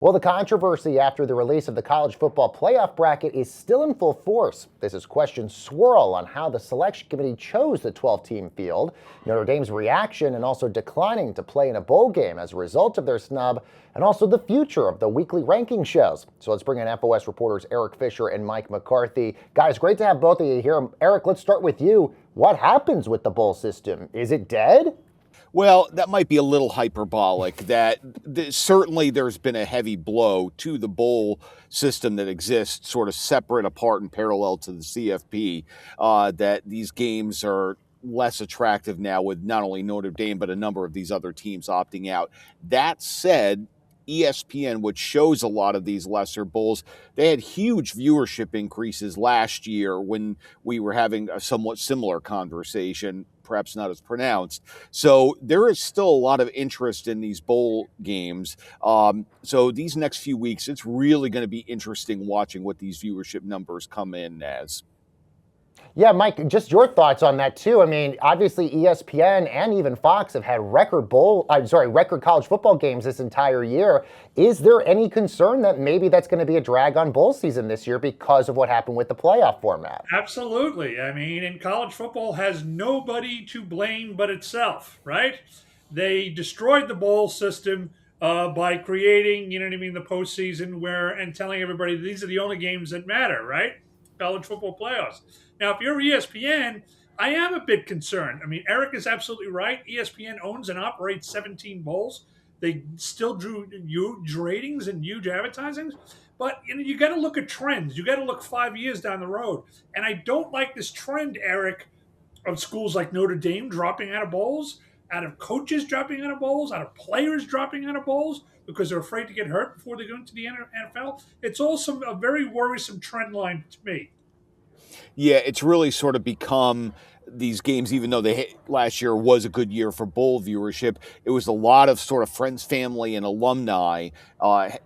Well, the controversy after the release of the college football playoff bracket is still in full force. This is questions swirl on how the selection committee chose the 12-team field, Notre Dame's reaction, and also declining to play in a bowl game as a result of their snub, and also the future of the weekly ranking shows. So let's bring in FOS reporters Eric Fisher and Mike McCarthy. Guys, great to have both of you here. Eric, let's start with you. What happens with the bowl system? Is it dead? Well, that might be a little hyperbolic. Certainly there's been a heavy blow to the bowl system that exists, sort of separate, apart, and parallel to the CFP. That these games are less attractive now, with not only Notre Dame but a number of these other teams opting out. That said, ESPN, which shows a lot of these lesser bowls, they had huge viewership increases last year when we were having a somewhat similar conversation, perhaps not as pronounced. So there is still a lot of interest in these bowl games. So these next few weeks, it's really going to be interesting watching what these viewership numbers come in as. Yeah, Mike, just your thoughts on that too. I mean, obviously ESPN and even Fox have had record college football games this entire year. Is there any concern that maybe that's going to be a drag on bowl season this year because of what happened with the playoff format? Absolutely. I mean, and college football has nobody to blame but itself, right? They destroyed the bowl system by creating, the postseason and telling everybody these are the only games that matter, right? College football playoffs. Now, if you're ESPN, I am a bit concerned. I mean, Eric is absolutely right. ESPN owns and operates 17 bowls. They still drew huge ratings and huge advertising. But you got to look at trends. You got to look 5 years down the road. And I don't like this trend, Eric, of schools like Notre Dame dropping out of bowls, out of coaches dropping out of bowls, out of players dropping out of bowls because they're afraid to get hurt before they go into the NFL. It's also a very worrisome trend line to me. Yeah, it's really sort of become these games, even though last year was a good year for bowl viewership, it was a lot of sort of friends, family, and alumni.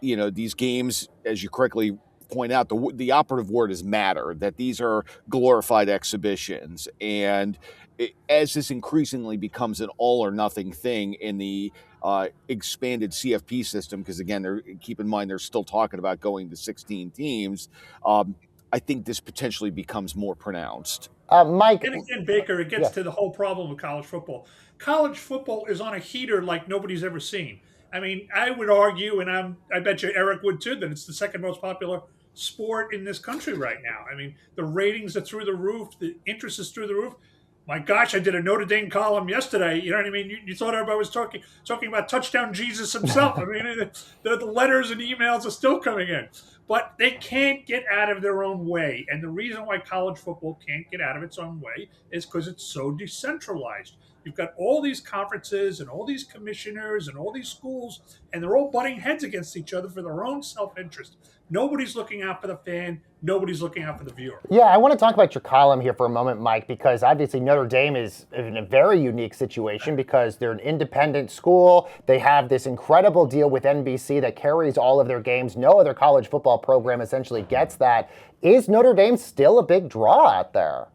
These games, as you correctly point out, the operative word is matter, that these are glorified exhibitions. And as this increasingly becomes an all or nothing thing in the expanded CFP system, because again, keep in mind, they're still talking about going to 16 teams. I think this potentially becomes more pronounced. Mike. And again, Baker, it gets to the whole problem with college football. College football is on a heater like nobody's ever seen. I mean, I would argue, and I bet you Eric would too, that it's the second most popular sport in this country right now. I mean, the ratings are through the roof. The interest is through the roof. My gosh, I did a Notre Dame column yesterday. You know what I mean? You thought everybody was talking about touchdown Jesus himself. I mean, the letters and emails are still coming in. But they can't get out of their own way. And the reason why college football can't get out of its own way is because it's so decentralized. You've got all these conferences and all these commissioners and all these schools, and they're all butting heads against each other for their own self-interest. Nobody's looking out for the fan. Nobody's looking out for the viewer. Yeah, I want to talk about your column here for a moment, Mike, because obviously Notre Dame is in a very unique situation because they're an independent school. They have this incredible deal with NBC that carries all of their games. No other college football program essentially gets that. Is Notre Dame still a big draw out there?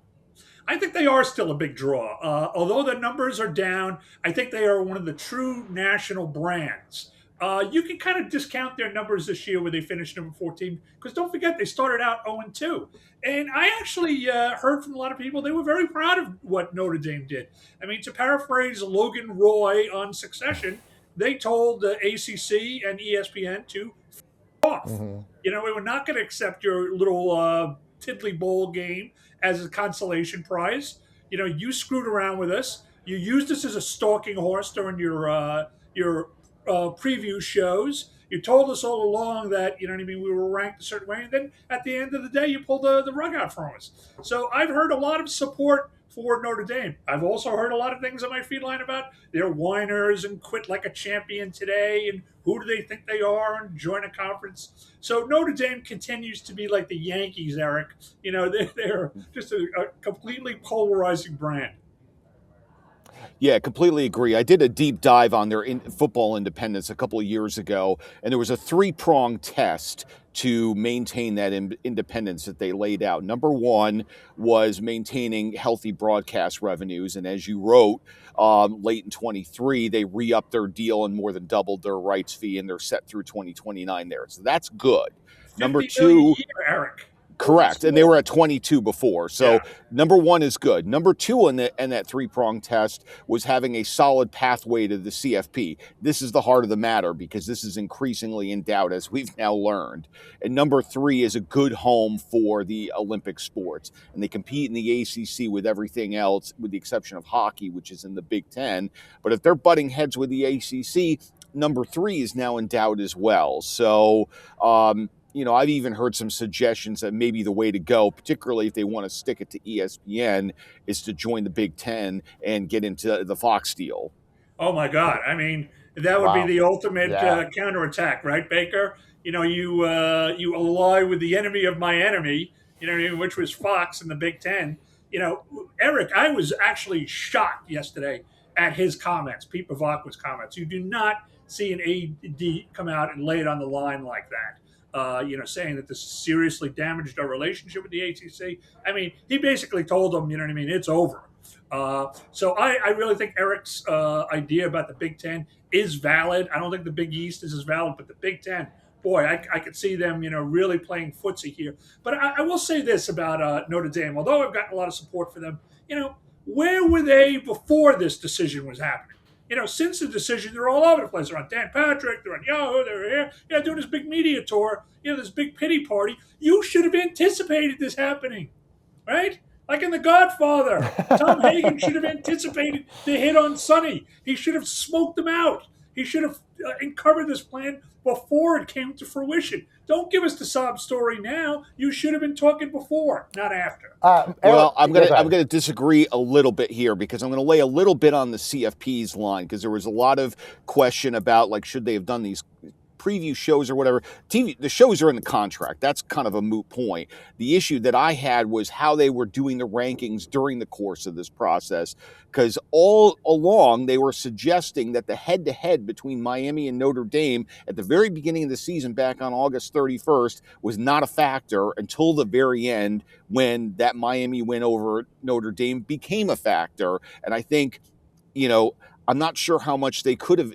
I think they are still a big draw. Although the numbers are down, I think they are one of the true national brands. You can kind of discount their numbers this year where they finished number 14, because don't forget they started out 0-2. And I actually heard from a lot of people they were very proud of what Notre Dame did. I mean, to paraphrase Logan Roy on Succession, they told the ACC and ESPN to f off. Mm-hmm. We were not going to accept your little Tiddly Bowl game as a consolation prize. You screwed around with us. You used us as a stalking horse during your preview shows. You told us all along that, we were ranked a certain way. And then at the end of the day, you pulled the rug out from us. So I've heard a lot of support for Notre Dame. I've also heard a lot of things on my feed line about they're whiners and quit like a champion today. And who do they think they are and join a conference? So Notre Dame continues to be like the Yankees, Eric. They're just a completely polarizing brand. Yeah, completely agree. I did a deep dive on their football independence a couple of years ago, and there was a three-pronged test to maintain that independence that they laid out. Number one was maintaining healthy broadcast revenues, and as you wrote, late in 23, they re-upped their deal and more than doubled their rights fee, and they're set through 2029 there. So that's good. Number 50 million a two, year, Eric. correct. And they were at 22 before. So Yeah. number one is good. Number two in that three-pronged test was having a solid pathway to the CFP. This is the heart of the matter because this is increasingly in doubt, as we've now learned. And number three is a good home for the Olympic sports. And they compete in the ACC with everything else, with the exception of hockey, which is in the Big Ten. But if they're butting heads with the ACC, number three is now in doubt as well. So, I've even heard some suggestions that maybe the way to go, particularly if they want to stick it to ESPN, is to join the Big Ten and get into the Fox deal. Oh my God! I mean, that would be the ultimate counterattack, right, Baker? You ally with the enemy of my enemy. Which was Fox and the Big Ten. Eric, I was actually shocked yesterday at his comments, Pete Bavacqua's comments. You do not see an AD come out and lay it on the line like that. Saying that this seriously damaged our relationship with the ACC. I mean, he basically told them, it's over. So I really think Eric's idea about the Big Ten is valid. I don't think the Big East is as valid, but the Big Ten, boy, I could see them, really playing footsie here. But I will say this about Notre Dame. Although I've gotten a lot of support for them, where were they before this decision was happening? Since the decision, they're all over the place. They're on Dan Patrick, they're on Yahoo, they're here, doing this big media tour, this big pity party. You should have anticipated this happening, right? Like in The Godfather, Tom Hagen should have anticipated the hit on Sonny. He should have smoked them out. He should have uncovered this plan before it came to fruition. Don't give us the sob story now. You should have been talking before, not after. Well, I'm gonna disagree a little bit here because I'm gonna lay a little bit on the CFP's line because there was a lot of question about should they have done these preview shows or whatever. The shows are in the contract. That's kind of a moot point. The issue that I had was how they were doing the rankings during the course of this process, because all along they were suggesting that the head-to-head between Miami and Notre Dame at the very beginning of the season back on August 31st was not a factor until the very end when that Miami win over Notre Dame became a factor. And I think, I'm not sure how much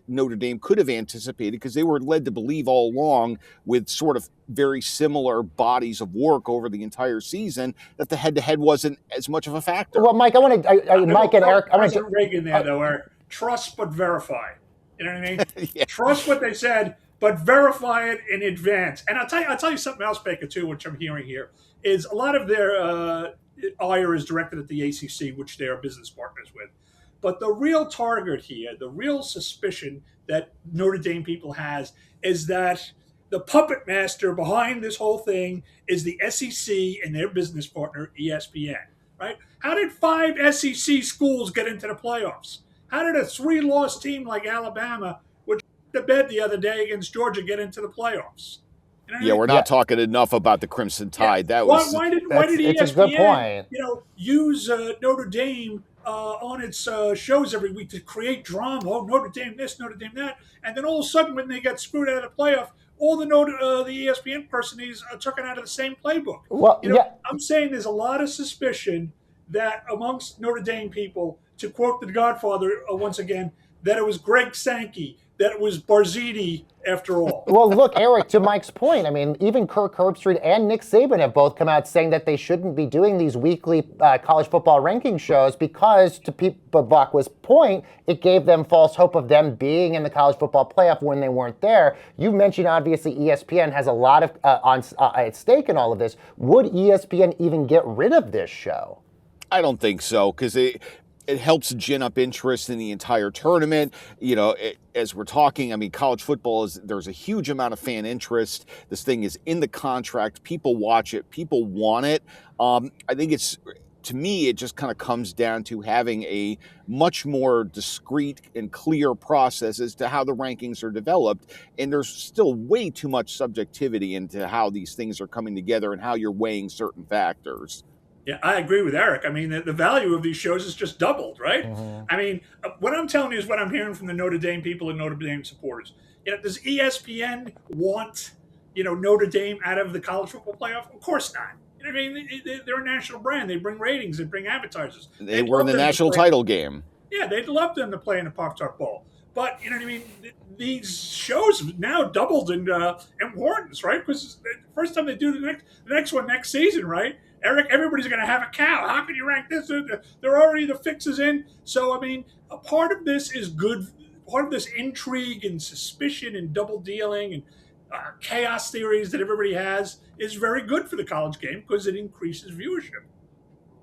Notre Dame could have anticipated because they were led to believe all along with sort of very similar bodies of work over the entire season that the head-to-head wasn't as much of a factor. Well, Mike, Mike and Eric, President Reagan there, though, are trust but verify. You know what I mean? Yeah. Trust what they said, but verify it in advance. And I'll tell you something else, Baker, too, which I'm hearing here, is a lot of their ire is directed at the ACC, which they are business partners with. But the real target here, the real suspicion that Notre Dame people has is that the puppet master behind this whole thing is the SEC and their business partner, ESPN, right? How did 5 SEC schools get into the playoffs? How did a 3-loss team like Alabama, which went to bed the other day against Georgia, get into the playoffs? We're not talking enough about the Crimson Tide. Yeah. Why did ESPN, a good point. Use Notre Dame on its shows every week to create drama? Oh, Notre Dame this, Notre Dame that, and then all of a sudden, when they got screwed out of the playoff, all the ESPN personalities are taken out of the same playbook. Well, I'm saying there's a lot of suspicion that amongst Notre Dame people, to quote The Godfather once again, that it was Greg Sankey, that it was Barzini after all. Well, look, Eric, to Mike's point, I mean, even Kirk Herbstreit and Nick Saban have both come out saying that they shouldn't be doing these weekly college football ranking shows because, to Pete Bavacqua's point, it gave them false hope of them being in the college football playoff when they weren't there. You mentioned, obviously, ESPN has a lot of at stake in all of this. Would ESPN even get rid of this show? I don't think so, because it helps gin up interest in the entire tournament. As we're talking, I mean, college football there's a huge amount of fan interest. This thing is in the contract. People watch it. People want it. I think to me, it just kind of comes down to having a much more discreet and clear process as to how the rankings are developed. And there's still way too much subjectivity into how these things are coming together and how you're weighing certain factors. Yeah, I agree with Eric. I mean, the value of these shows has just doubled, right? I mean, what I'm telling you is what I'm hearing from the Notre Dame people and Notre Dame supporters. Does ESPN want, Notre Dame out of the college football playoff? Of course not. I mean, they're a national brand. They bring ratings. They bring advertisers. They were in the national title game. Yeah, they'd love them to play in the Pop-Tart Bowl. But, you know what I mean? These shows have now doubled in importance, right? Because the first time they do the next one next season, right? Eric, everybody's going to have a cow. How can you rank this? They're already the fixes in. So, I mean, a part of this is good. Part of this intrigue and suspicion and double dealing and chaos theories that everybody has is very good for the college game because it increases viewership.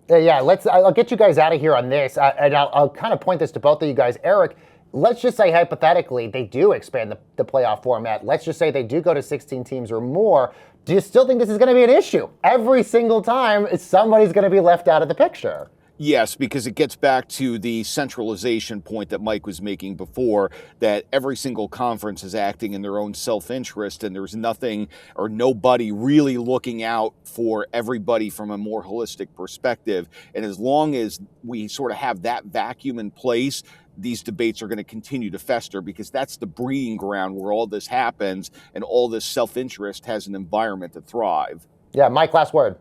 Yeah, I'll get you guys out of here on this, and I'll kind of point this to both of you guys. Eric, let's just say hypothetically they do expand the playoff format. Let's just say they do go to 16 teams or more. Do you still think this is going to be an issue? Every single time somebody's going to be left out of the picture. Yes, because it gets back to the centralization point that Mike was making before, that every single conference is acting in their own self-interest, and there's nothing or nobody really looking out for everybody from a more holistic perspective. And as long as we sort of have that vacuum in place, these debates are going to continue to fester, because that's the breeding ground where all this happens and all this self-interest has an environment to thrive. Yeah, Mike, last word.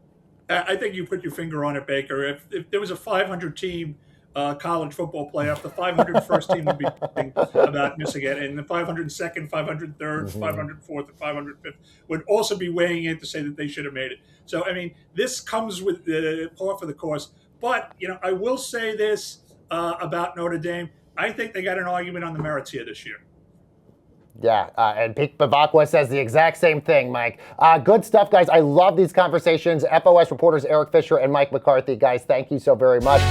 I think you put your finger on it, Baker. If there was a 500-team college football playoff, the 501st team would be thinking about missing it, and the 502nd, 503rd, 504th, and 505th would also be weighing in to say that they should have made it. So, I mean, this comes with the par for the course. But, I will say this about Notre Dame. I think they got an argument on the merits here this year. Yeah, and Pete Bavacqua says the exact same thing, Mike. Good stuff, guys. I love these conversations. FOS reporters Eric Fisher and Mike McCarthy. Guys, thank you so very much.